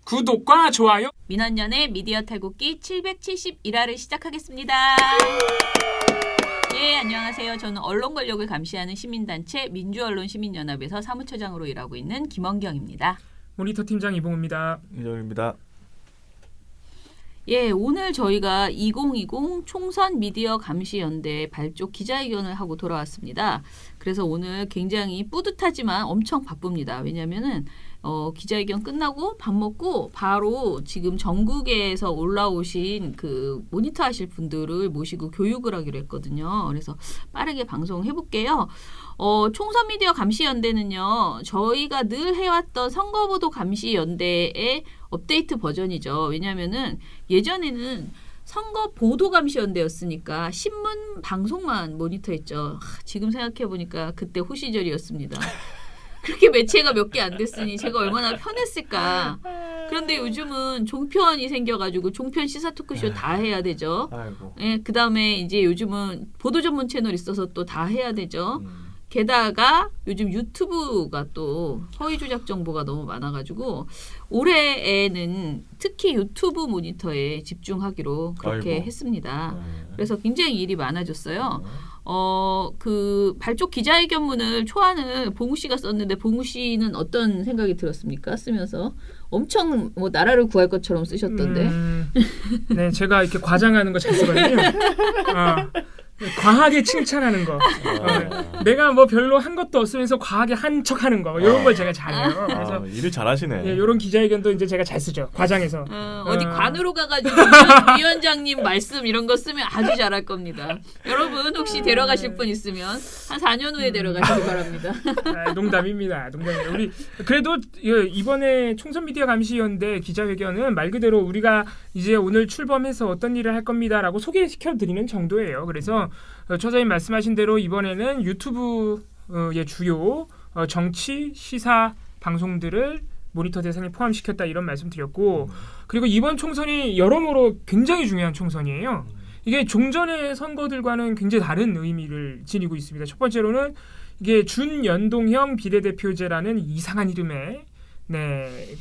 구독과 좋아요. 민원연의 미디어 탈곡기 771화를 시작하겠습니다. 예, 안녕하세요. 저는 언론 권력을 감시하는 시민단체 민주언론시민연합에서 사무처장으로 일하고 있는 김원경입니다. 모니터 팀장 이봉우입니다. 이정입니다. 예, 오늘 저희가 2020 총선 미디어 감시연대 발족 기자회견을 하고 돌아왔습니다. 그래서 오늘 굉장히 뿌듯하지만 엄청 바쁩니다. 왜냐면은 기자회견 끝나고 밥 먹고 바로 지금 전국에서 올라오신 그 모니터 하실 분들을 모시고 교육을 하기로 했거든요. 그래서 빠르게 방송해 볼게요. 총선 미디어 감시연대는요, 저희가 늘 해왔던 선거보도 감시연대의 업데이트 버전이죠. 왜냐면은 예전에는 선거 보도 감시연대였으니까 신문 방송만 모니터했죠. 지금 생각해 보니까 그때 후시절이었습니다. 그렇게 매체가 몇 개 안 됐으니 제가 얼마나 편했을까. 그런데 요즘은 종편이 생겨가지고 종편 시사 토크쇼 다 해야 되죠. 아이고. 예, 그 다음에 이제 요즘은 보도 전문 채널 있어서 또 다 해야 되죠. 게다가 요즘 유튜브가 또 허위 조작 정보가 너무 많아가지고 올해에는 특히 유튜브 모니터에 집중하기로 그렇게 아이고. 했습니다. 네. 그래서 굉장히 일이 많아졌어요. 그 발족 기자회견문을 초안을 봉우 씨가 썼는데 봉우 씨는 어떤 생각이 들었습니까? 쓰면서 엄청 뭐 나라를 구할 것처럼 쓰셨던데. 네, 제가 이렇게 과장하는 거 잘 쓰거든요. 과하게 칭찬하는 거. 내가 뭐 별로 한 것도 없으면서 과하게 한 척하는 거. 이런 걸 제가 잘해요. 그래서 일을 잘하시네. 예, 이런 기자회견도 이제 제가 잘 쓰죠. 과장해서. 어디 관으로 가가지고 위원장님 말씀 이런 거 쓰면 아주 잘할 겁니다. 여러분 혹시 데려가실 분 있으면 한 4년 후에 데려가시기 바랍니다. 농담입니다. 농담입니다. 우리 그래도 이번에 총선 미디어 감시연대 기자회견은 말 그대로 우리가 이제 오늘 출범해서 어떤 일을 할 겁니다라고 소개시켜 드리는 정도예요. 그래서 처장님 말씀하신 대로 이번에는 유튜브의 주요 정치 시사 방송들을 모니터 대상에 포함시켰다 이런 말씀 드렸고, 그리고 이번 총선이 여러모로 굉장히 중요한 총선이에요. 이게 종전의 선거들과는 굉장히 다른 의미를 지니고 있습니다. 첫 번째로는 이게 준연동형 비례대표제라는 이상한 이름의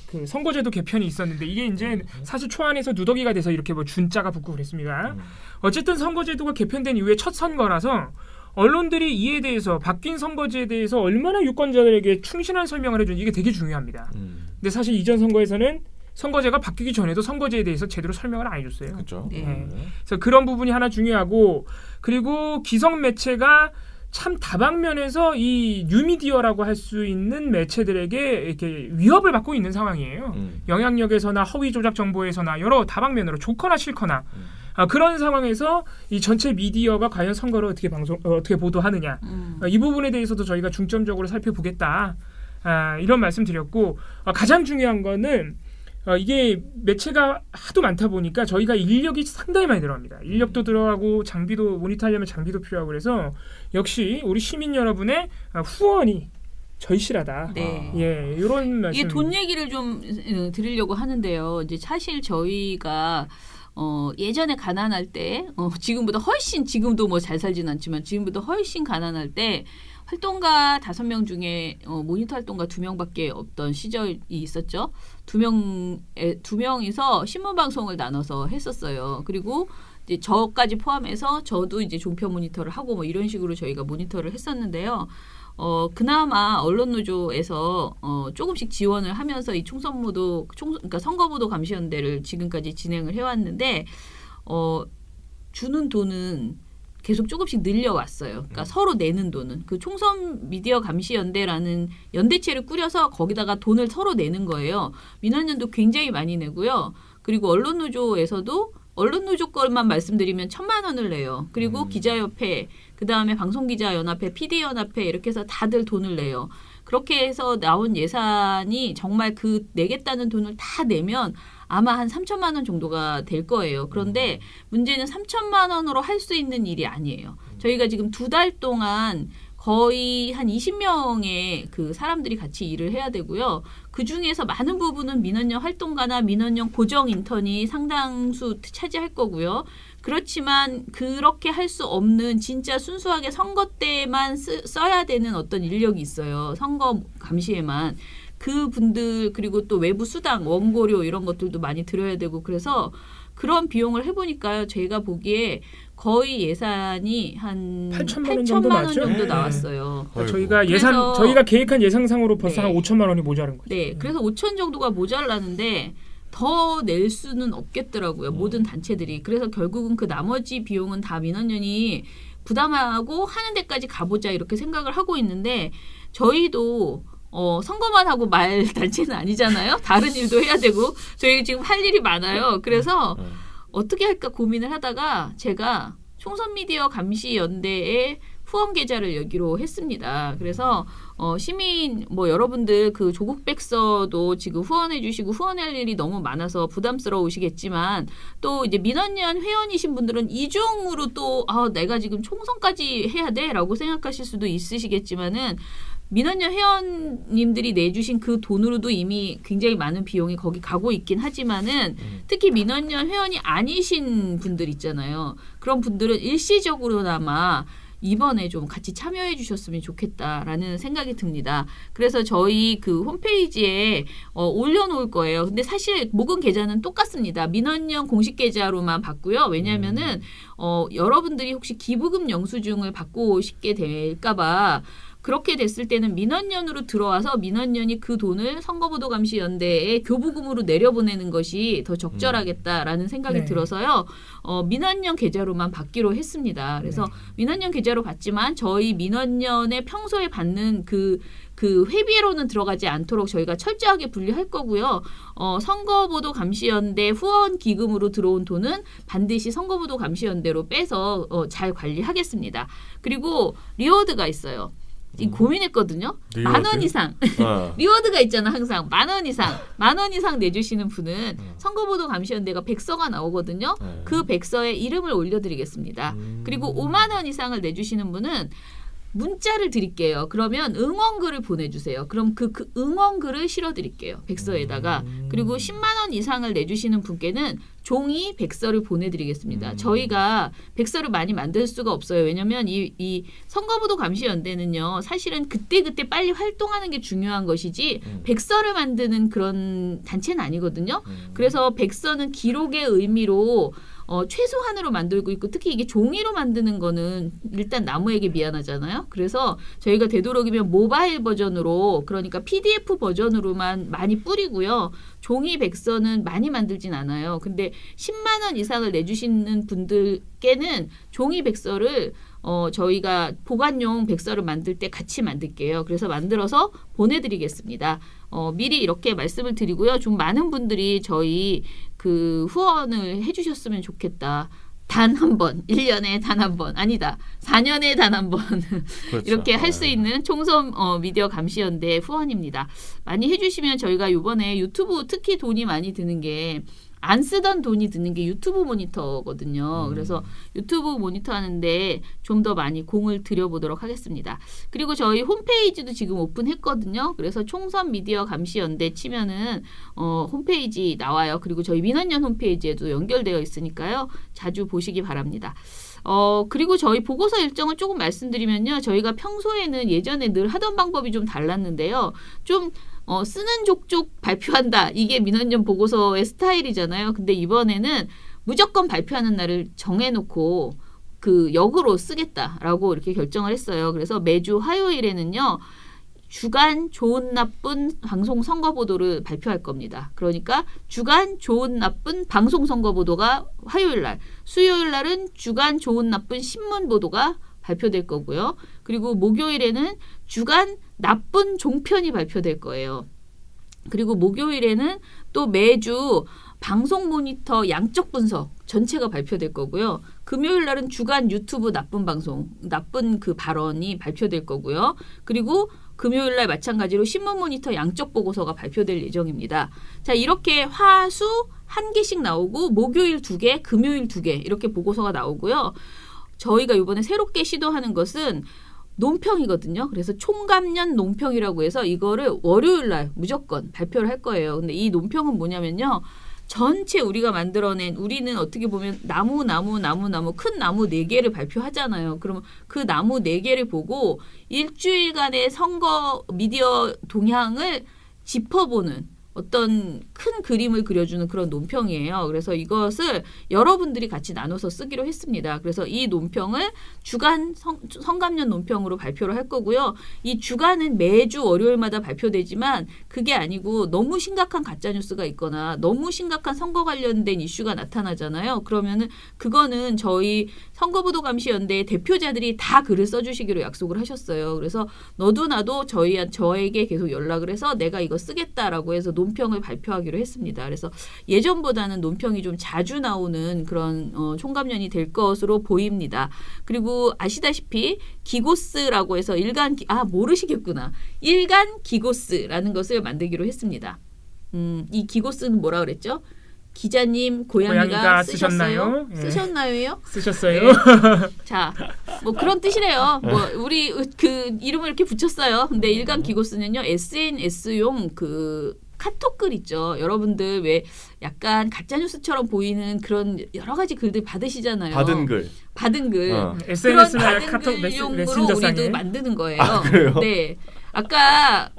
그 선거제도 개편이 있었는데 이게 이제 사실 초안에서 누더기가 돼서 이렇게 뭐 준자가 붙고 그랬습니다. 어쨌든 선거제도가 개편된 이후에 첫 선거라서 언론들이 이에 대해서 바뀐 선거제에 대해서 얼마나 유권자들에게 충실한 설명을 해주는 이게 되게 중요합니다. 근데 사실 이전 선거에서는 선거제가 바뀌기 전에도 선거제에 대해서 제대로 설명을 안 해줬어요. 그렇죠. 네. 그래서 그런 부분이 하나 중요하고, 그리고 기성 매체가 참 다방면에서 이 뉴미디어라고 할 수 있는 매체들에게 이렇게 위협을 받고 있는 상황이에요. 영향력에서나 허위 조작 정보에서나 여러 다방면으로 좋거나 싫거나 그런 상황에서 이 전체 미디어가 과연 선거를 어떻게 보도하느냐, 이 부분에 대해서도 저희가 중점적으로 살펴보겠다, 이런 말씀 드렸고, 가장 중요한 거는 이게 매체가 하도 많다 보니까 저희가 인력이 상당히 많이 들어갑니다. 인력도 들어가고 장비도 모니터하려면 장비도 필요하고, 그래서 역시 우리 시민 여러분의 후원이 절실하다. 네. 예, 이런 말씀. 이게 돈 얘기를 좀 드리려고 하는데요. 이제 사실 저희가 예전에 가난할 때, 지금보다 훨씬, 지금도 뭐 잘 살진 않지만 지금보다 훨씬 가난할 때 활동가 5명 중에 모니터 활동가 2명밖에 없던 시절이 있었죠. 2명이서 신문 방송을 나눠서 했었어요. 그리고 이제 저까지 포함해서 저도 이제 종편 모니터를 하고 뭐 이런 식으로 저희가 모니터를 했었는데요. 그나마 언론노조에서 조금씩 지원을 하면서 이 그러니까 선거보도 감시연대를 지금까지 진행을 해왔는데, 주는 돈은 계속 조금씩 늘려왔어요. 그러니까 서로 내는 돈은. 그 총선 미디어 감시연대라는 연대체를 꾸려서 거기다가 돈을 서로 내는 거예요. 민원연도 굉장히 많이 내고요. 그리고 언론노조에서도 언론노조 것만 말씀드리면 1,000만 원을 내요. 그리고 기자협회, 그 다음에 방송기자연합회, PD연합회 이렇게 해서 다들 돈을 내요. 그렇게 해서 나온 예산이 정말 그 내겠다는 돈을 다 내면 아마 한 3,000만 원 정도가 될 거예요. 그런데 문제는 3,000만 원으로 할 수 있는 일이 아니에요. 저희가 지금 2달 동안 거의 한 20명의 그 사람들이 같이 일을 해야 되고요. 그 중에서 많은 부분은 민원연 활동가나 민원연 고정 인턴이 상당수 차지할 거고요. 그렇지만 그렇게 할 수 없는 진짜 순수하게 선거 때만 써야 되는 어떤 인력이 있어요. 선거 감시에만. 그분들 그리고 또 외부 수당, 원고료 이런 것들도 많이 들여야 되고 그래서 그런 비용을 해보니까요. 제가 보기에 거의 예산이 한 8천만 원 정도 8천만 원 나왔죠? 정도 네. 나왔어요. 그러니까 아이고. 저희가 그래서- 저희가 계획한 예상상으로 벌써 네. 한 5천만 원이 모자란 거죠. 네, 그래서 5천 정도가 모자라는데 더 낼 수는 없겠더라고요. 모든 단체들이. 그래서 결국은 그 나머지 비용은 다 민원연이 부담하고 하는 데까지 가보자 이렇게 생각을 하고 있는데 저희도 선거만 하고 말 단체는 아니잖아요. 다른 일도 해야 되고 저희 지금 할 일이 많아요. 그래서 어떻게 할까 고민을 하다가 제가 총선 미디어 감시 연대에 후원 계좌를 여기로 했습니다. 그래서 시민 여러분들 그 조국 백서도 지금 후원해 주시고 후원할 일이 너무 많아서 부담스러우시겠지만 또 이제 민원연 회원이신 분들은 이중으로 또 내가 지금 총선까지 해야 돼라고 생각하실 수도 있으시겠지만은 민원연 회원님들이 내주신 그 돈으로도 이미 굉장히 많은 비용이 거기 가고 있긴 하지만은 특히 민원연 회원이 아니신 분들 있잖아요. 그런 분들은 일시적으로나마 이번에 좀 같이 참여해 주셨으면 좋겠다라는 생각이 듭니다. 그래서 저희 그 홈페이지에 올려놓을 거예요. 근데 사실 모금 계좌는 똑같습니다. 민원연 공식 계좌로만 받고요. 왜냐하면은 여러분들이 혹시 기부금 영수증을 받고 싶게 될까봐 그렇게 됐을 때는 민원연으로 들어와서 민원연이 그 돈을 선거보도감시연대에 교부금으로 내려보내는 것이 더 적절하겠다라는 생각이 네. 들어서요. 민원연 계좌로만 받기로 했습니다. 그래서 민원연 계좌로 받지만 저희 민원연의 평소에 받는 그 회비로는 들어가지 않도록 저희가 철저하게 분리할 거고요. 선거보도감시연대 후원 기금으로 들어온 돈은 반드시 선거보도감시연대로 빼서 잘 관리하겠습니다. 그리고 리워드가 있어요. 고민했거든요. 리워드? 10,000원 이상. 리워드가 있잖아, 항상. 10,000원 이상. 10,000원 이상 내주시는 분은 선거보도 감시연대가 백서가 나오거든요. 그 백서에 이름을 올려드리겠습니다. 그리고 5만 원 이상을 내주시는 분은 문자를 드릴게요. 그러면 응원글을 보내주세요. 그럼 그 응원글을 실어드릴게요. 백서에다가. 그리고 10만 원 이상을 내주시는 분께는 종이 백서를 보내드리겠습니다. 저희가 백서를 많이 만들 수가 없어요. 왜냐하면 이 선거보도 감시연대는요. 사실은 그때그때 빨리 활동하는 게 중요한 것이지 백서를 만드는 그런 단체는 아니거든요. 그래서 백서는 기록의 의미로 최소한으로 만들고 있고 특히 이게 종이로 만드는 거는 일단 나무에게 미안하잖아요. 그래서 저희가 되도록이면 모바일 버전으로 그러니까 PDF 버전으로만 많이 뿌리고요. 종이 백서는 많이 만들진 않아요. 근데 10만 원 이상을 내주시는 분들께는 종이 백서를 저희가 보관용 백서를 만들 때 같이 만들게요. 그래서 만들어서 보내드리겠습니다. 미리 이렇게 말씀을 드리고요. 좀 많은 분들이 저희 그 후원을 해주셨으면 좋겠다. 단 한 번, 1년에 단 한 번, 아니다. 4년에 단 한 번. 그렇죠. 이렇게 할 수 있는 총선 미디어 감시연대 후원입니다. 많이 해주시면 저희가 이번에 유튜브 특히 돈이 많이 드는 게 안 쓰던 돈이 드는 게 유튜브 모니터거든요. 그래서 유튜브 모니터 하는데 좀 더 많이 공을 들여보도록 하겠습니다. 그리고 저희 홈페이지도 지금 오픈했거든요. 그래서 총선 미디어 감시연대 치면은 홈페이지 나와요. 그리고 저희 민원연 홈페이지에도 연결되어 있으니까요. 자주 보시기 바랍니다. 그리고 저희 보고서 일정을 조금 말씀드리면요. 저희가 평소에는 예전에 늘 하던 방법이 좀 달랐는데요. 좀 쓰는 족족 발표한다. 이게 민원연 보고서의 스타일이잖아요. 근데 이번에는 무조건 발표하는 날을 정해놓고 그 역으로 쓰겠다라고 이렇게 결정을 했어요. 그래서 매주 화요일에는요. 주간 좋은 나쁜 방송 선거 보도를 발표할 겁니다. 그러니까 주간 좋은 나쁜 방송 선거 보도가 화요일 날, 수요일 날은 주간 좋은 나쁜 신문 보도가 발표될 거고요. 그리고 목요일에는 주간 나쁜 종편이 발표될 거예요. 그리고 목요일에는 또 매주 방송 모니터 양적 분석 전체가 발표될 거고요. 금요일 날은 주간 유튜브 나쁜 방송, 나쁜 그 발언이 발표될 거고요. 그리고 금요일 날 마찬가지로 신문 모니터 양적 보고서가 발표될 예정입니다. 자, 이렇게 화수 한 개씩 나오고 목요일 2개, 금요일 2개 이렇게 보고서가 나오고요. 저희가 이번에 새롭게 시도하는 것은 논평이거든요. 그래서 총감년 논평이라고 해서 이거를 월요일 날 무조건 발표를 할 거예요. 근데 이 논평은 뭐냐면요. 전체 우리가 만들어낸 우리는 어떻게 보면 나무 큰 나무 4개를 발표하잖아요. 그러면 그 나무 4개를 보고 일주일간의 선거 미디어 동향을 짚어보는 어떤 큰 그림을 그려주는 그런 논평이에요. 그래서 이것을 여러분들이 같이 나눠서 쓰기로 했습니다. 그래서 이 논평을 주간 성감년 논평으로 발표를 할 거고요. 이 주간은 매주 월요일마다 발표되지만 그게 아니고 너무 심각한 가짜뉴스가 있거나 너무 심각한 선거 관련된 이슈가 나타나잖아요. 그러면은 그거는 저희 선거보도감시연대의 대표자들이 다 글을 써주시기로 약속을 하셨어요. 그래서 너도 나도 저에게 계속 연락을 해서 내가 이거 쓰겠다라고 해서 논평을 발표하기로 했습니다. 그래서 예전보다는 논평이 좀 자주 나오는 그런 총감년이 될 것으로 보입니다. 그리고 아시다시피 기고스라고 해서 모르시겠구나. 일간 기고스라는 것을 만들기로 했습니다. 이 기고스는 뭐라 그랬죠? 기자님 고양이가 쓰셨나요? 예. 쓰셨나요? 쓰셨어요? 네. 자, 뭐 그런 뜻이래요. 뭐 우리 그 이름을 이렇게 붙였어요. 근데 일간 기고스는요 SNS용 그 카톡 글 있죠. 여러분들 왜 약간 가짜뉴스처럼 보이는 그런 여러 가지 글들 받으시잖아요. 받은 글. 그런 SNS나 받은 카톡 글용으로 메신저상에 우리도 만드는 거예요. 그래요? 네. 아까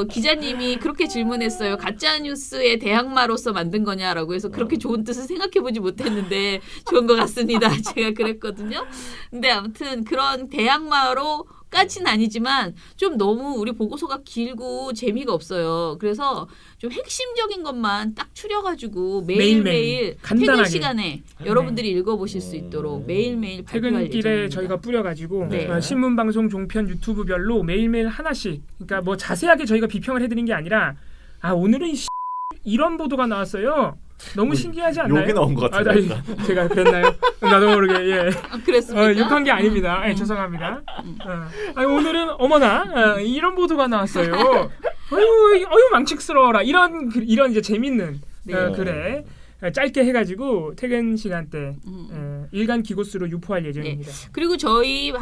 기자님이 그렇게 질문했어요. 가짜뉴스의 대항마로서 만든 거냐라고 해서 그렇게 좋은 뜻을 생각해보지 못했는데 좋은 것 같습니다. 제가 그랬거든요. 근데 아무튼 그런 대항마로 까지는 아니지만 좀 너무 우리 보고서가 길고 재미가 없어요. 그래서 좀 핵심적인 것만 딱 추려가지고 매일매일 퇴근 간단하게. 시간에 여러분들이 읽어보실 수 있도록 매일매일 발표할 퇴근길에 예정입니다. 저희가 뿌려가지고 네. 신문, 방송, 종편, 유튜브별로 매일매일 하나씩. 그러니까 뭐 자세하게 저희가 비평을 해드린 게 아니라 오늘은 이런 보도가 나왔어요. 너무 신기하지 않나요? 욕이 나온 것 같은데. 제가 그랬나요? 나도 모르게 예. 그랬습니까? 욕한 게 아닙니다. 죄송합니다. 오늘은 어머나 이런 보도가 나왔어요. 어유 망측스러워라. 이런 이제 재밌는 네. 글에 짧게 해가지고 퇴근 시간대 일간 기고스로 유포할 예정입니다. 그리고 저희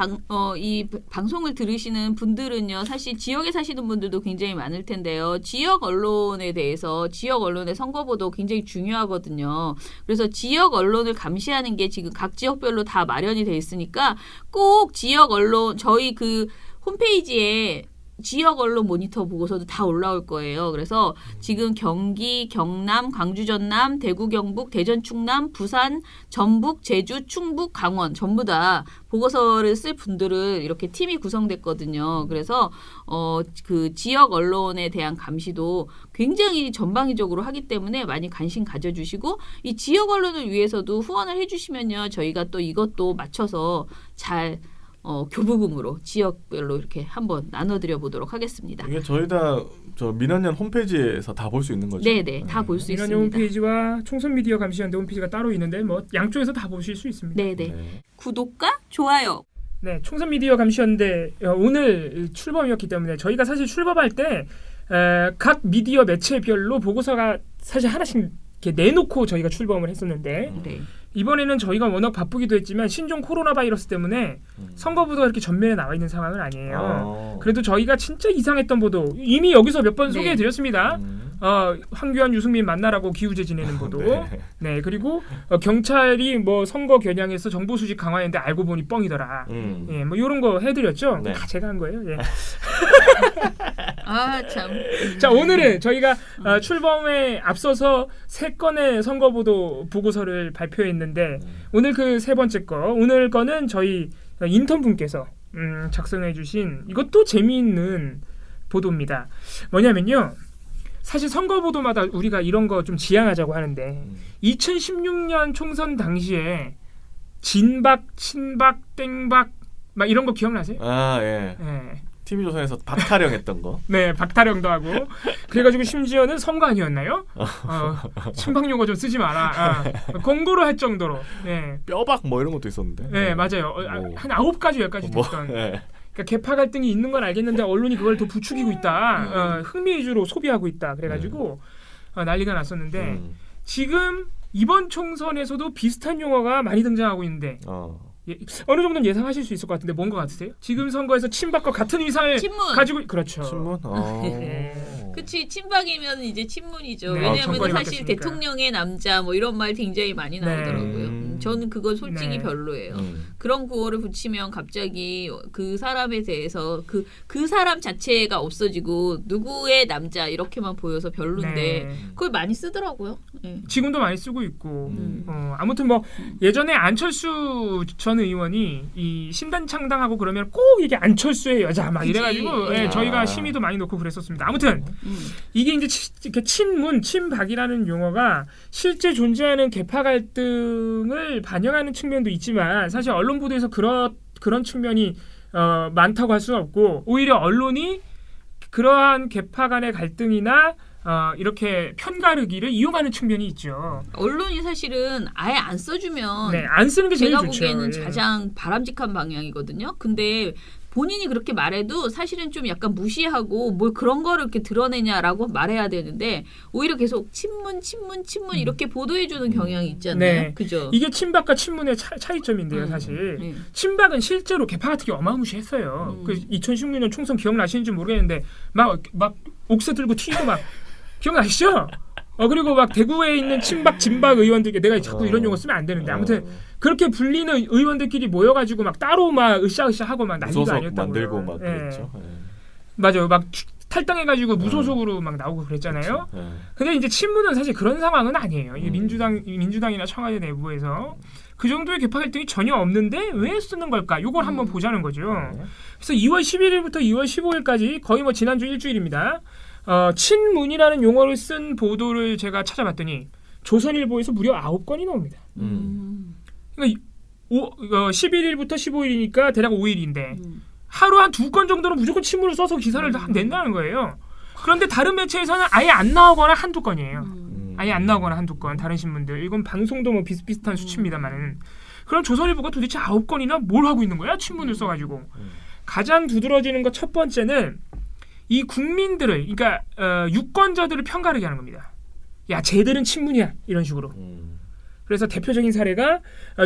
이 방송을 들으시는 분들은요, 사실 지역에 사시는 분들도 굉장히 많을 텐데요. 지역 언론에 대해서 지역 언론의 선거보도 굉장히 중요하거든요. 그래서 지역 언론을 감시하는 게 지금 각 지역별로 다 마련이 돼 있으니까 꼭 지역 언론 저희 그 홈페이지에 지역 언론 모니터 보고서도 다 올라올 거예요. 그래서 지금 경기, 경남, 광주, 전남, 대구, 경북, 대전, 충남, 부산, 전북, 제주, 충북, 강원 전부 다 보고서를 쓸 분들을 이렇게 팀이 구성됐거든요. 그래서 그 지역 언론에 대한 감시도 굉장히 전방위적으로 하기 때문에 많이 관심 가져주시고 이 지역 언론을 위해서도 후원을 해주시면요. 저희가 또 이것도 맞춰서 잘 교부금으로 지역별로 이렇게 한번 나눠드려 보도록 하겠습니다. 이게 저희 다 저 민원연 홈페이지에서 다 볼 수 있는 거죠? 네네, 다 볼 수 민원연 있습니다. 홈페이지와 총선미디어 감시연대 홈페이지가 따로 있는데 뭐 양쪽에서 다 보실 수 있습니다. 네네. 네. 구독과 좋아요. 네, 총선미디어 감시연대 오늘 출범이었기 때문에 저희가 사실 출범할 때 각 미디어 매체별로 보고서가 사실 하나씩 이렇게 내놓고 저희가 출범을 했었는데 네. 이번에는 저희가 워낙 바쁘기도 했지만 신종 코로나 바이러스 때문에 선거보도가 이렇게 전면에 나와 있는 상황은 아니에요. 그래도 저희가 진짜 이상했던 보도 이미 여기서 몇 번 네. 소개해드렸습니다. 황교안, 유승민 만나라고 기우제 지내는 보도. 네. 네, 그리고 경찰이 뭐 선거 겨냥해서 정보 수집 강화했는데 알고 보니 뻥이더라. 예, 뭐 이런 거 해드렸죠. 네. 다 제가 한 거예요. 예. 아 참. 자, 오늘은 저희가 출범에 앞서서 3건의 선거보도 보고서를 발표했는데 오늘 그 3번째 거, 오늘 거는 저희 인턴분께서 작성해 주신 이것도 재미있는 보도입니다. 뭐냐면요. 사실 선거보도마다 우리가 이런 거 좀 지향하자고 하는데 2016년 총선 당시에 진박, 친박, 땡박 막 이런 거 기억나세요? 예. 네. TV조선에서 박타령 했던 거. 네, 박타령도 하고 그래가지고 심지어는 선거 아니었나요? 친박 용어 좀 쓰지 마라. 공고를 할 정도로. 네, 뼈박 뭐 이런 것도 있었는데. 네 맞아요. 뭐. 한 9가지 10가지 됐던. 네. 그러니까 개파 갈등이 있는 건 알겠는데 언론이 그걸 더 부추기고 있다. 흥미 위주로 소비하고 있다. 그래가지고 난리가 났었는데 지금 이번 총선에서도 비슷한 용어가 많이 등장하고 있는데 어느 정도는 예상하실 수 있을 것 같은데 뭔 것 같으세요? 지금 선거에서 친박과 같은 위상을 친문. 가지고 그렇죠. 신문? 그치, 친박이면 이제 친문이죠. 네. 왜냐하면 정권이 사실 바뀌었으니까. 대통령의 남자 뭐 이런 말 굉장히 많이 네. 나오더라고요. 저는 그건 솔직히 네. 별로예요. 그런 구호를 붙이면 갑자기 그 사람에 대해서 그 사람 자체가 없어지고 누구의 남자 이렇게만 보여서 별론데 네. 그걸 많이 쓰더라고요. 네. 지금도 많이 쓰고 있고 아무튼 뭐 예전에 안철수 전 의원이 이 신단 창당하고 그러면 꼭 이게 안철수의 여자 막 그치. 이래가지고 예. 저희가 심의도 많이 놓고 그랬었습니다. 아무튼 이게 이제 이렇게 친문, 친박이라는 용어가 실제 존재하는 계파 갈등을 반영하는 측면도 있지만 사실 언론 보도에서 그런 측면이 많다고 할 수는 없고 오히려 언론이 그러한 계파 간의 갈등이나 이렇게 편가르기를 이용하는 측면이 있죠. 언론이 사실은 아예 안 써주면 네, 안 쓰는 게 제일 제가 좋죠. 보기에는 예. 가장 바람직한 방향이거든요. 근데 본인이 그렇게 말해도 사실은 좀 약간 무시하고 뭘 그런 거를 이렇게 드러내냐라고 말해야 되는데 오히려 계속 친문 이렇게 보도해주는 경향이 있잖아요. 네. 그죠? 이게 친박과 친문의 차이점인데요, 사실. 네. 친박은 실제로 개파 같은 게 어마무시했어요. 그 2016년 총선 기억나시는지 모르겠는데 막 옥새 들고 튀고 막 기억나시죠? 그리고 막 대구에 있는 친박 진박 의원들께 내가 자꾸 이런 용어 쓰면 안 되는데 아무튼 그렇게 불리는 의원들끼리 모여가지고 막 따로 막 으쌰으쌰하고 막 난리가 아니었다고요. 만들고 막 예. 그랬죠. 예. 맞아요. 막 탈당해가지고 무소속으로 막 나오고 그랬잖아요. 예. 근데 이제 친문은 사실 그런 상황은 아니에요. 이 민주당이나 청와대 내부에서 그 정도의 개파 갈등이 전혀 없는데 왜 쓰는 걸까? 요걸 한번 보자는 거죠. 그래서 2월 11일부터 2월 15일까지 거의 뭐 지난주 일주일입니다. 친문이라는 용어를 쓴 보도를 제가 찾아봤더니 조선일보에서 무려 9건이 나옵니다. 그러니까 11일부터 15일이니까 대략 5일인데 하루 한 2건 정도는 무조건 친문을 써서 기사를 다 낸다는 거예요. 그런데 다른 매체에서는 아예 안 나오거나 한두 건이에요. 아예 안 나오거나 한두 건. 다른 신문들. 이건 방송도 뭐 비슷비슷한 수치입니다만은. 그럼 조선일보가 도대체 9건이나 뭘 하고 있는 거야? 친문을 써가지고. 가장 두드러지는 것 첫 번째는 이 국민들을, 그러니까 유권자들을 편가르게 하는 겁니다. 야, 쟤들은 친문이야. 이런 식으로. 그래서 대표적인 사례가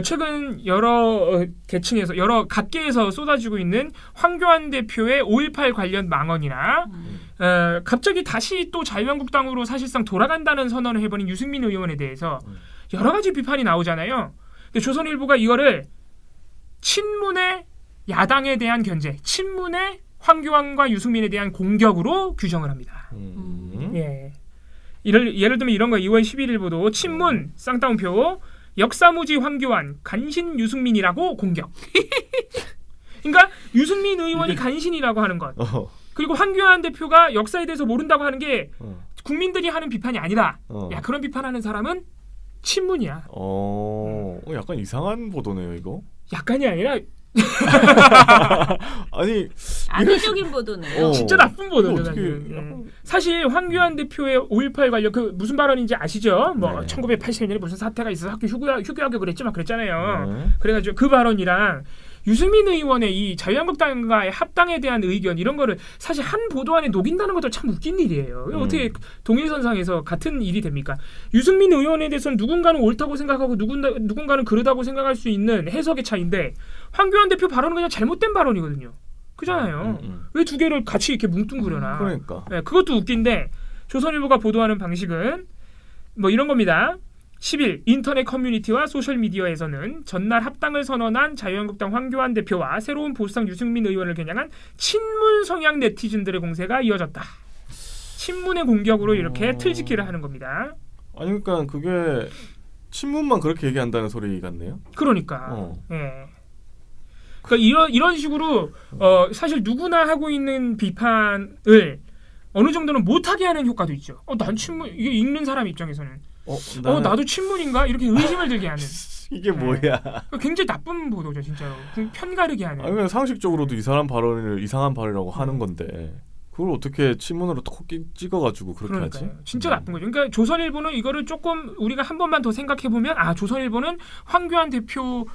최근 여러 계층에서 여러 각계에서 쏟아지고 있는 황교안 대표의 5.18 관련 망언이나 갑자기 다시 또 자유한국당으로 사실상 돌아간다는 선언을 해버린 유승민 의원에 대해서 여러 가지 비판이 나오잖아요. 근데 조선일보가 이거를 친문의 야당에 대한 견제, 친문의 황교안과 유승민에 대한 공격으로 규정을 합니다. 예. 예를 들면 이런 거 2월 11일 보도 친문 쌍따옴표 역사무지 황교안 간신 유승민이라고 공격. 그러니까 유승민 의원이 간신이라고 하는 것 그리고 황교안 대표가 역사에 대해서 모른다고 하는 게 국민들이 하는 비판이 아니다. 야, 그런 비판하는 사람은 친문이야. 약간 이상한 보도네요, 이거. 약간이 아니라 아니 악의적인 보도네요. 진짜 나쁜 보도죠. 어떻게 사실 황교안 대표의 5.18 관련 그 무슨 발언인지 아시죠? 뭐 네. 1980년에 무슨 사태가 있어서 학교 휴교하게 그랬지 막 그랬잖아요. 그래가지고 그 발언이랑 유승민 의원의 이 자유한국당과의 합당에 대한 의견 이런 거를 사실 한 보도 안에 녹인다는 것도 참 웃긴 일이에요. 어떻게 동일선상에서 같은 일이 됩니까? 유승민 의원에 대해서는 누군가는 옳다고 생각하고 누군가는 그르다고 생각할 수 있는 해석의 차이인데 황교안 대표 발언은 그냥 잘못된 발언이거든요. 그잖아요. 왜 두 개를 같이 이렇게 뭉뚱그려나? 그러니까. 네, 그것도 웃긴데 조선일보가 보도하는 방식은 뭐 이런 겁니다. 10일 인터넷 커뮤니티와 소셜미디어에서는 전날 합당을 선언한 자유한국당 황교안 대표와 새로운 보수당 유승민 의원을 겨냥한 친문 성향 네티즌들의 공세가 이어졌다. 친문의 공격으로 이렇게 틀짓기를 하는 겁니다. 아니 그러니까 그게 친문만 그렇게 얘기한다는 소리 같네요. 그러니까. 예. 그러니까 이런 식으로 사실 누구나 하고 있는 비판을 어느 정도는 못하게 하는 효과도 있죠. 난 친문 이게 읽는 사람 입장에서는 나도 친문인가 이렇게 의심을 들게 하는. 이게 뭐야? 굉장히 나쁜 보도죠, 진짜로. 편가르게 하는. 그냥 상식적으로도 이 사람 발언을 이상한 발언이라고 하는 건데 그걸 어떻게 친문으로 톡 찍어가지고 그렇게 그러니까요. 하지? 진짜 나쁜 거죠. 그러니까 조선일보는 이거를 조금 우리가 한 번만 더 생각해 보면 조선일보는 황교안 대표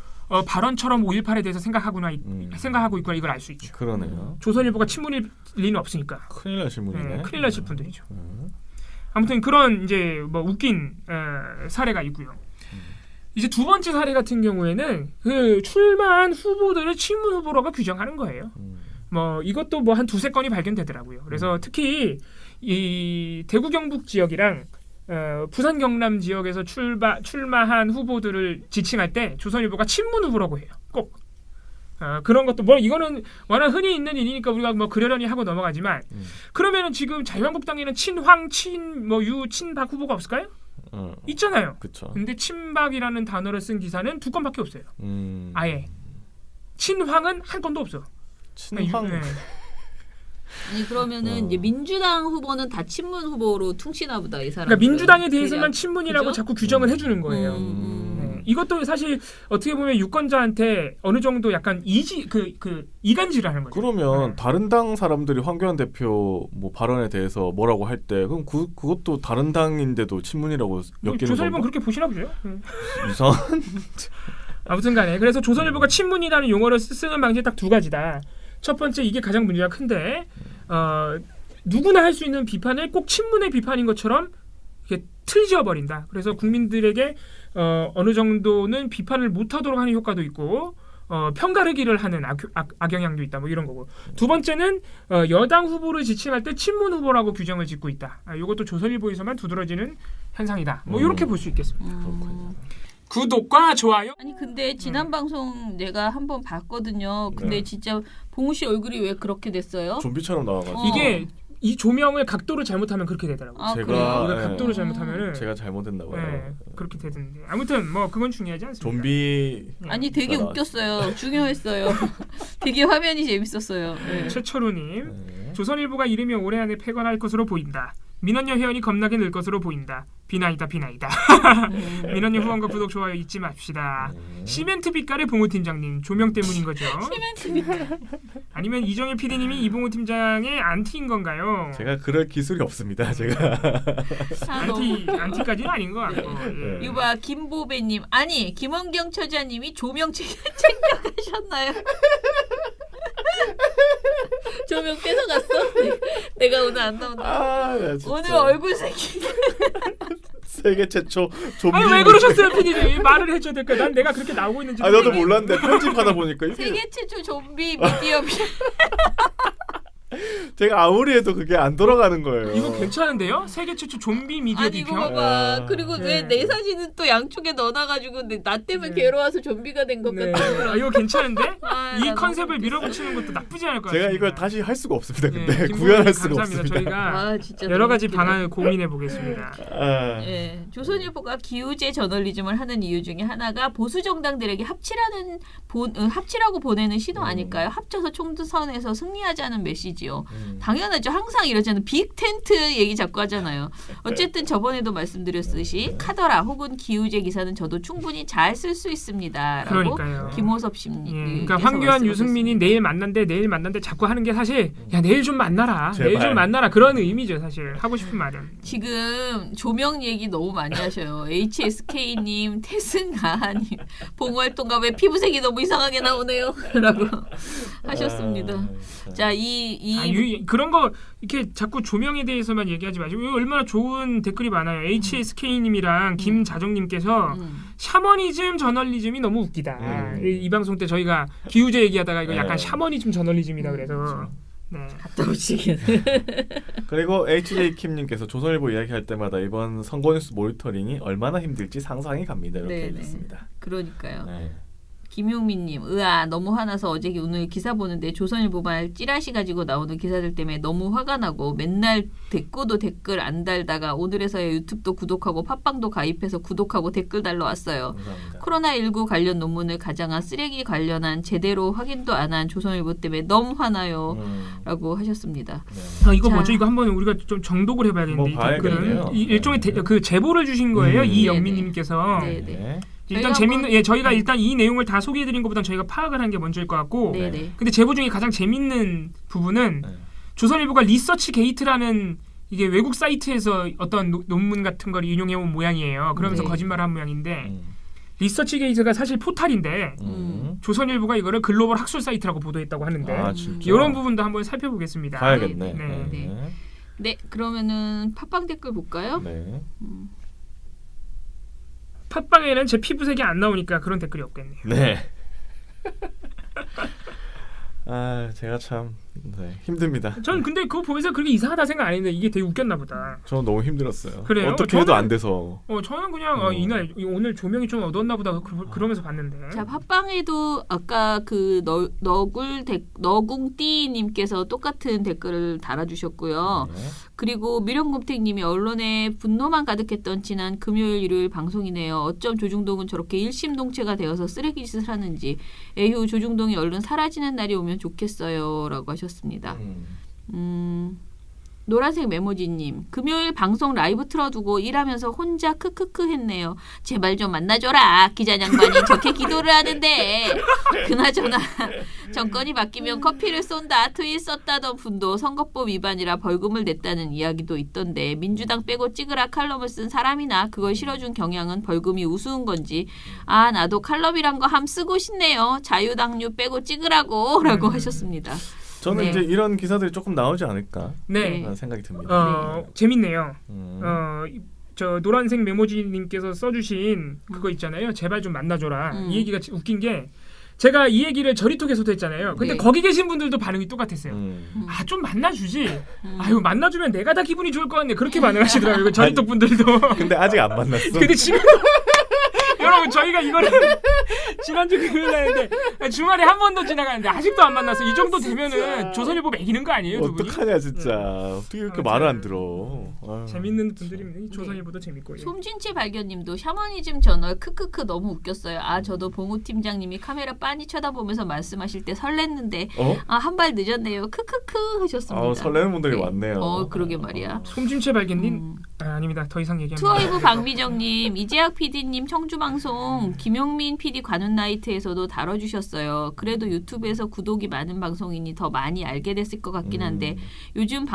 발언처럼 5.18에 대해서 생각하고 있구나 이걸 알 수 있죠. 그러네요. 조선일보가 친문일 리는 없으니까. 큰일 나실 분이네. 큰일 나실 분들이죠. 아무튼 그런 이제 뭐 웃긴 사례가 있고요. 이제 두 번째 사례 같은 경우에는 그 출마한 후보들을 친문 후보로가 규정하는 거예요. 뭐 이것도 뭐 한 두세 건이 발견되더라고요. 그래서 특히 이 대구 경북 지역이랑 부산 경남 지역에서 출마한 후보들을 지칭할 때 조선일보가 친문 후보라고 해요. 꼭 그런 것도 뭐 이거는 워낙 흔히 있는 일이니까 우리가 뭐 그러려니 하고 넘어가지만 그러면은 지금 자유한국당에는 친황, 친유, 친박 후보가 없을까요? 있잖아요. 그렇죠. 근데 친박이라는 단어를 쓴 기사는 2건밖에 없어요. 아예 친황은 한 건도 없어. 친황. 네. 아니 그러면은 이제 민주당 후보는 다 친문 후보로 퉁치나 보다 이 사람. 그러니까 민주당에 대해서만 친문이라고 그죠? 자꾸 규정을 해주는 거예요. 네. 이것도 사실 어떻게 보면 유권자한테 어느 정도 약간 이간질을 하는 거죠. 그러면 네. 다른 당 사람들이 황교안 대표 뭐 발언에 대해서 뭐라고 할 때 그럼 그것도 다른 당인데도 친문이라고 엮이는 조선일보는 건가? 그렇게 보시나 보죠. 이상한. 아무튼간에 그래서 조선일보가 친문이라는 용어를 쓰는 방식이 딱 두 가지다. 첫 번째 이게 가장 문제가 큰데 누구나 할 수 있는 비판을 꼭 친문의 비판인 것처럼 이렇게 틀지어 버린다. 그래서 국민들에게 어느 정도는 비판을 못하도록 하는 효과도 있고 편가르기를 하는 악영향도 있다. 뭐 이런 거고. 두 번째는 여당 후보를 지칭할 때 친문 후보라고 규정을 짓고 있다. 이것도 조선일보에서만 두드러지는 현상이다. 뭐 이렇게 볼 수 있겠습니다. 구독과 좋아요. 아니 근데 지난 방송 내가 한번 봤거든요. 근데 진짜 봉우 씨 얼굴이 왜 그렇게 됐어요? 좀비처럼 나와가지고. 이게 이 조명을 각도를 잘못하면 그렇게 되더라고요. 아, 제가 그래요? 우리가 각도를 잘못하면은 제가 잘못했나 봐요. 네, 그렇게 되던데. 아무튼 뭐 그건 중요하지 않습니다. 좀비. 아니 되게 나왔어요. 웃겼어요. 중요했어요. 되게 화면이 재밌었어요. 네. 최철우님, 네. 조선일보가 이름이 올해 안에 폐관할 것으로 보인다. 민원녀 회원이 겁나게 늘 것으로 보인다. 비나이다. 민원녀 후원과 구독 좋아요 잊지 맙시다. 시멘트 빛깔의 봉우 팀장님 조명 때문인 거죠. 시멘트 빛깔. 아니면 이정일 PD님이 이봉우 팀장의 안티인 건가요? 제가 그럴 기술이 없습니다. 제가. 안티까지는 아닌 것 같고. 예. 유바 김보배님 아니 김원경 처자님이 조명 챙겨가셨나요? 조명 뺏어갔어? 내가 오늘 안 나온다. 나 진짜. 오늘 얼굴색이 세계 최초 좀비. 아니 왜 그러셨어요, PD님? 말을 해줘야 될 거야. 난 내가 그렇게 나오고 있는지. 나도 몰랐는데 편집하다 보니까 이게 세계 최초 좀비 미디어 제가 아무리 해도 그게 안 돌아가는 거예요. 이거 괜찮은데요? 세계 최초 좀비 미디어 아니 이거 비평. 봐봐. 그리고 왜 네. 내 사진은 또 양쪽에 넣어놔가지고 나 때문에 네. 괴로워서 좀비가 된 것 네. 같아. 이거 괜찮은데? 아, 이 나 컨셉을 너무 밀어붙이는 것도 나쁘지 않을 것 같아요. 제가 이걸 다시 할 수가 없습니다. 근데 김보배님 구현할 수가 감사합니다. 없습니다. 저희가 아, 진짜 여러 너무 가지 웃기다. 방안을 고민해 보겠습니다. 아, 예, 조선일보가 기우제 저널리즘을 하는 이유 중에 하나가 보수 정당들에게 합치라고 보내는 신호 아닐까요? 합쳐서 총선에서 승리하자는 메시지요. 당연하죠. 항상 이러잖아요. 빅 텐트 얘기 자꾸 하잖아요. 어쨌든 저번에도 말씀드렸듯이 카더라 혹은 기우제 기사는 저도 충분히 잘 쓸 수 있습니다. 라고 그러니까요. 김호섭 씨님. 예, 그러니까 황교안, 유승민이 내일 만난대 자꾸 하는 게 사실 야 내일 좀 만나라, 제발. 내일 좀 만나라 그런 의미죠 사실 하고 싶은 말은. 지금 조명 얘기 너무 많이 하셔요. HSK님, 태승아님, 봉활동가 왜 피부색이 너무 이상하게 나오네요. 라고 하셨습니다. 자, 그런 거 이렇게 자꾸 조명에 대해서만 얘기하지 마시고 이거 얼마나 좋은 댓글이 많아요. HSK님이랑 김자정님께서 샤머니즘 저널리즘이 너무 웃기다. 이 방송 때 저희가 기우제 얘기하다가 이거 약간 샤머니즘 저널리즘이다 그래서. 네. 갔다 오시긴. 그리고 HJ 킴님께서 조선일보 이야기할 때마다 이번 선거뉴스 모니터링이 얼마나 힘들지 상상이 갑니다. 이렇게 네네. 해주셨습니다. 그러니까요. 네. 김용민님, 너무 화나서 어제 오늘 기사 보는데 조선일보만 찌라시 가지고 나오는 기사들 때문에 너무 화가 나고 맨날 대꾸도 댓글 안 달다가 오늘에서야 유튜브도 구독하고 팟빵도 가입해서 구독하고 댓글 달러 왔어요. 감사합니다. 코로나19 관련 논문을 가장한 쓰레기 관련한 제대로 확인도 안 한 조선일보 때문에 너무 화나요. 라고 하셨습니다. 네. 이거 자. 뭐죠? 이거 한번 우리가 좀 정독을 해봐야겠는데 이 뭐 봐야겠네요. 댓글은 일종의 그 제보를 주신 거예요. 이영민님께서. 네. 일단 저희가 일단 이 내용을 다 소개해드린 것보단 저희가 파악을 한 게 먼저일 것 같고. 네네. 근데 제보 중에 가장 재밌는 부분은 조선일보가 리서치 게이트라는 이게 외국 사이트에서 어떤 논문 같은 걸 인용해온 모양이에요. 그러면서 네. 거짓말을 한 모양인데 리서치 게이트가 사실 포탈인데 조선일보가 이거를 글로벌 학술 사이트라고 보도했다고 하는데 아, 진짜? 이런 부분도 한번 살펴보겠습니다. 봐야겠네. 네. 네, 그러면은 팟빵 댓글 볼까요? 네. 팟빵에는 제 피부색이 안 나오니까 그런 댓글이 없겠네요. 네. 아 제가 참 힘듭니다. 저는 근데 그거 보면서 그렇게 이상하다 생각 안 했는데 이게 되게 웃겼나 보다. 저는 너무 힘들었어요. 그래요? 어떻게 해도 저는- 안 돼서. 저는 그냥 오늘 조명이 좀 어두웠나 보다 그러면서 봤는데. 자, 팟빵에도 아까 그 너궁띠님께서 똑같은 댓글을 달아주셨고요. 네. 그리고 미련곰탱님이 언론에 분노만 가득했던 지난 금요일 일요일 방송이네요. 어쩜 조중동은 저렇게 일심동체가 되어서 쓰레기짓을 하는지. 에휴 조중동이 얼른 사라지는 날이 오면 좋겠어요. 라고 하셨습니다. 노란색 메모지님 금요일 방송 라이브 틀어두고 일하면서 혼자 크크크 했네요. 제발 좀 만나줘라. 기자 양반이 저렇게 기도를 하는데. 그나저나 정권이 바뀌면 커피를 쏜다 트윗 썼다던 분도 선거법 위반이라 벌금을 냈다는 이야기도 있던데 민주당 빼고 찍으라 칼럼을 쓴 사람이나 그걸 실어준 경향은 벌금이 우스운 건지. 아 나도 칼럼이란 거 함 쓰고 싶네요. 자유당류 빼고 찍으라고 라고 하셨습니다. 저는 네. 이제 이런 기사들이 조금 나오지 않을까 네. 라는 생각이 듭니다. 재밌네요. 음. 저 노란색 메모지님께서 써주신 그거 있잖아요. 제발 좀 만나줘라. 이 얘기가 웃긴 게 제가 이 얘기를 저리톡에서도 했잖아요. 근데 네. 거기 계신 분들도 반응이 똑같았어요. 아 좀 만나주지. 아유 만나주면 내가 다 기분이 좋을 것 같네. 그렇게 반응하시더라고요. 저리톡 분들도. 근데 아직 안 만났어. 근데 지금 여러분 저희가 이거를 지난주 금요일에 했는데 주말에 한 번 더 지나가는데 아직도 안 만났어. 이 정도 되면은 조선일보 매기는 거 아니에요, 두 분이? 어떡하냐 진짜. 어떻게 이렇게 말을 안 들어. 아유. 재밌는 분들이 조선일보도 재밌고. 솜진치 발견님도 샤머니즘 저널 크크크 너무 웃겼어요. 아 저도 봉우 팀장님이 카메라 빤히 쳐다보면서 말씀하실 때 설렜는데 아 한 발 늦었네요. 크크크 하셨습니다. 설레는 분들이 네. 많네요. 그러게 말이야. 솜진채 발견님 아닙니다. 더 이상 얘기하면 투어이브 박미정님, 이재학 PD님 청주방송 김용민 PD 관훈나이트에서도 다뤄주셨어요. 그래도 유튜브에서 구독이 많은 방송이니 더 많이 알게 됐을 것 같긴 한데 요즘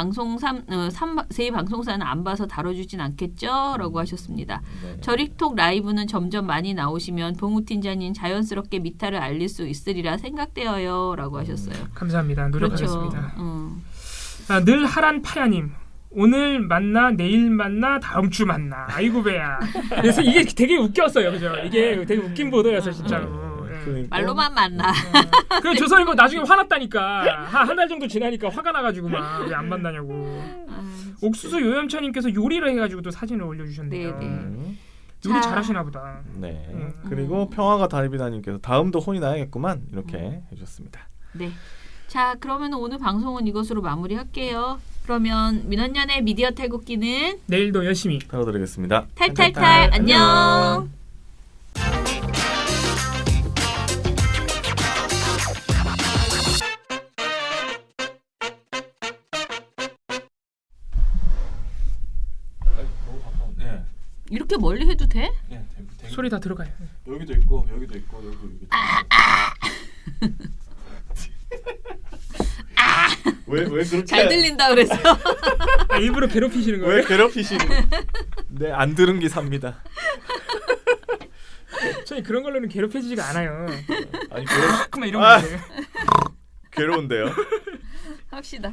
새 방송사는 안 봐서 다뤄주진 않겠죠? 라고 하셨습니다. 네. 저릭톡 라이브는 점점 많이 나오시면 봉우 팀장님 자연스럽게 미타를 알릴 수 있으리라 생각되어요. 라고 하셨어요. 감사합니다. 노력하겠습니다. 그렇죠. 늘 하란 파야님. 오늘 만나 내일 만나 다음 주 만나 아이고 배야. 그래서 이게 되게 웃겼어요, 그죠? 이게 되게 웃긴 보도였어 진짜로. 예. 그러니까 말로만 만나. 그래서 조선일보 나중에 화났다니까 한 달 정도 지나니까 화가 나가지고 막 왜 안 만나냐고. 옥수수 요염차님께서 요리를 해가지고 또 사진을 올려주셨네요. 네네. 요리 자. 잘하시나 보다. 네. 그리고 평화가 다리비다님께서 다음도 혼이 나야겠구만 이렇게 해주셨습니다. 네. 자, 그러면 오늘 방송은 이것으로 마무리할게요. 그러면 민원연의 미디어 탈곡기는 내일도 열심히. 펴드리겠습니다. 탈탈탈 안녕. 네. 이렇게 멀리 해도 돼? 네, 소리 다 들어가요. 여기도 있고 여기도 있고 여기도 있고. 왜 그렇게 잘 들린다 그래서. 일부러 괴롭히시는 거예요? 왜 괴롭히시는? 네, 안 들은 게 삽니다. 저희 그런 걸로는 괴롭혀지지가 않아요. 아니 자꾸만 이런 거예요. 괴로운데요. 합시다.